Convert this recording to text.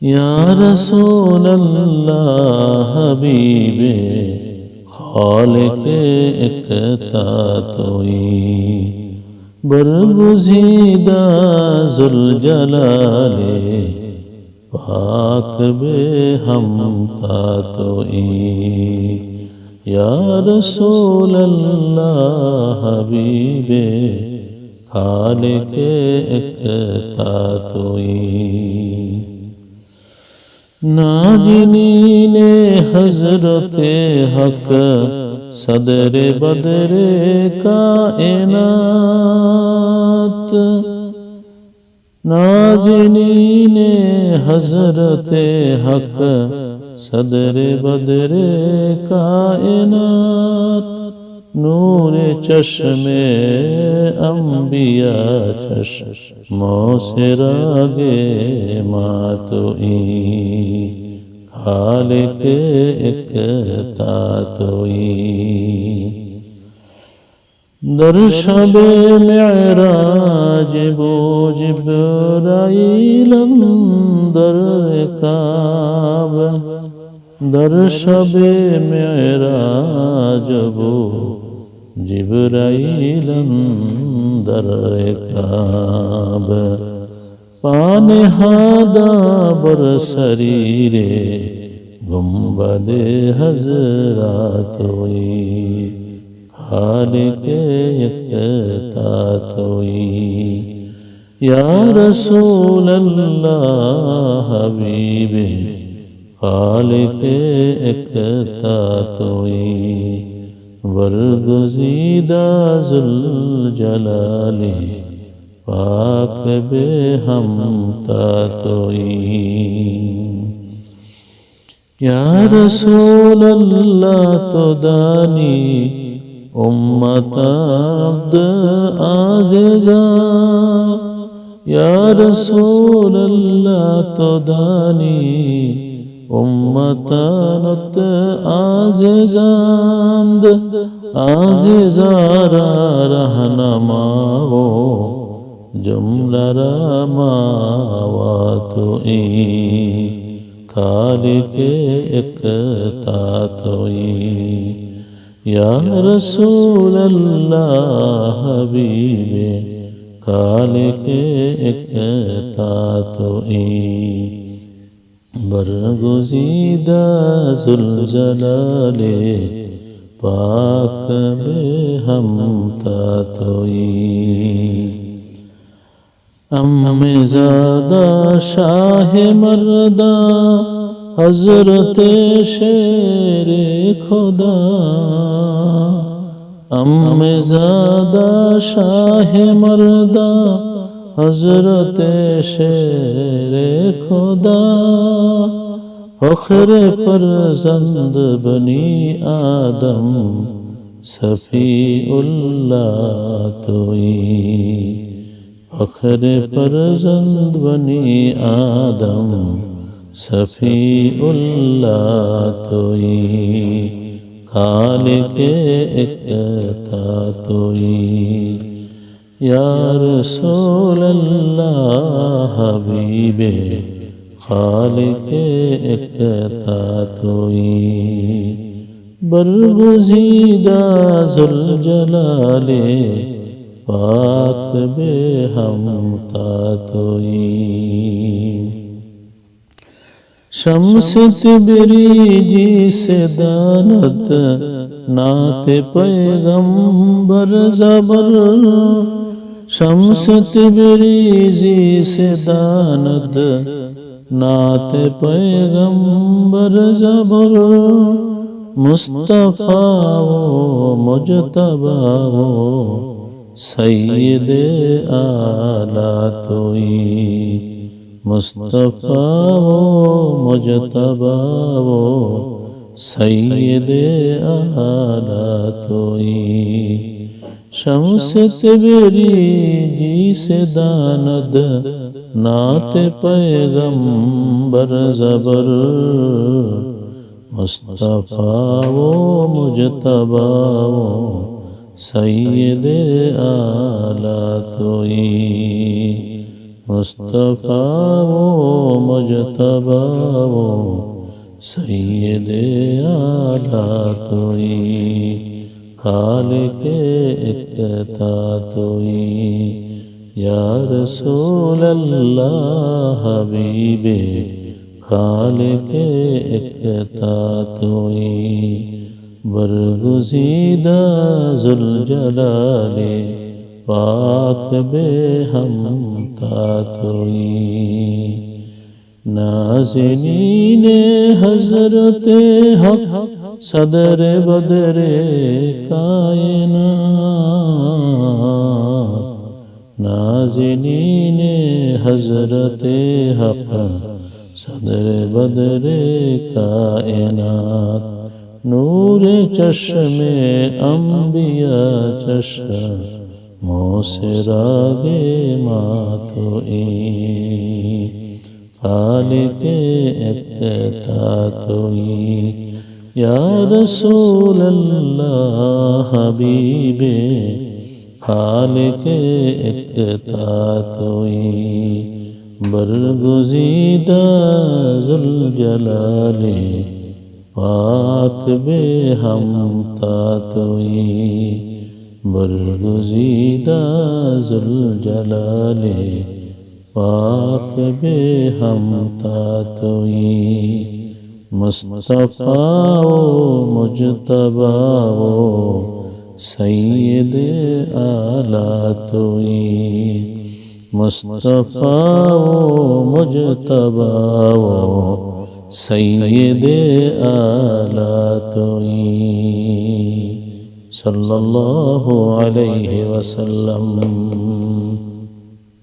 یا رسول اللہ حبیب خالق اقطاع توئی، برگزیدہ ذوالجلال پاک بے ہمتا توئی۔ یا رسول اللہ حبیب خالق اقطاع توئی، ناجنین حضرت حق صدر بدر کائنات، ناجنین حضرت حق صدر بدر کائنات، نور چشم انبیاء چشموں سے راگے ماتوئی، خالق اقطاع توئی۔ در شب معراج بو جبرائیل اندر رکاب، در شب معراج بو جبرائیل اندر رکاب، پانہادہ بر سریر گنبد حضرات ہوئی، خالق اقطاع توئی۔ یا رسول اللہ حبیب خالق اقطاع توئی، برگزیدہ ذوالجلال پاک بے ہمتا توئی۔ یا رسول اللہ تو دانی امت عبد عزیزا، یا رسول اللہ تو دانی امت نت عزیزاند، عزیزا را رہنماؤ جملہ را ماواتوئی، خالق اقطاع توئی۔ یا رسول اللہ حبیب خالق اقطاع توئی، برگزیدہ ذوالجلال پاک بے ہمتا توئی۔ ام زادہ شاہ مردہ حضرت شیر خدا، ام زادہ شاہ مردہ حضرت شیر خدا، فخر فرزند بنی آدم صفی اللہ توئی، فخر فرزند بنی آدم صفی اللہ توئی، خالق اقطاع توئی۔ یا رسول اللہ حبیب خالق اقطاع توئی، برگزیدہ ذوالجلال پاک بے ہمتا توئی۔ شمس تبریزی سے دانت نعت پیغمبر زبر، شمس تبریزی سے دانت نعت پیغمبر زبر، مصطفیٰ و مجتبیٰ و سید اعلیٰ توئی، مصطفیٰ و مجتبیٰ و سید اعلیٰ توئی۔ شمس تبریزی سے داند نعت پیغمبر زبر، مصطفیٰ و مجتبیٰ و سید اعلیٰ توئی، مصطفیٰ و مجتبہ و سید اعلیٰ توئی خالق اقتداء توئی یا رسول اللہ حبیب خالق اقتداء توئی برگزیدہ ذوالجلال پاک بے ہمتا توئی نازنین حضرت حق صدر بدر کائنات نازنین حضرت حق صدر بدر کائنات نور چشم انبیاء چشم سے راگ ماتوئی خالق اقتداء توئی یا رسول اللہ حبیب خالق اقتداء توئی برگزیدہ ذوالجلال پاک بے ہمتا توئی برگزیدہ ذوالجلال پاک بے ہمتا توئی مصطفیٰ و مجتبہ و سید اعلیٰ توئی مصطفیٰ و مجتبہ و سید اعلیٰ توئی صلی اللہ علیہ وسلم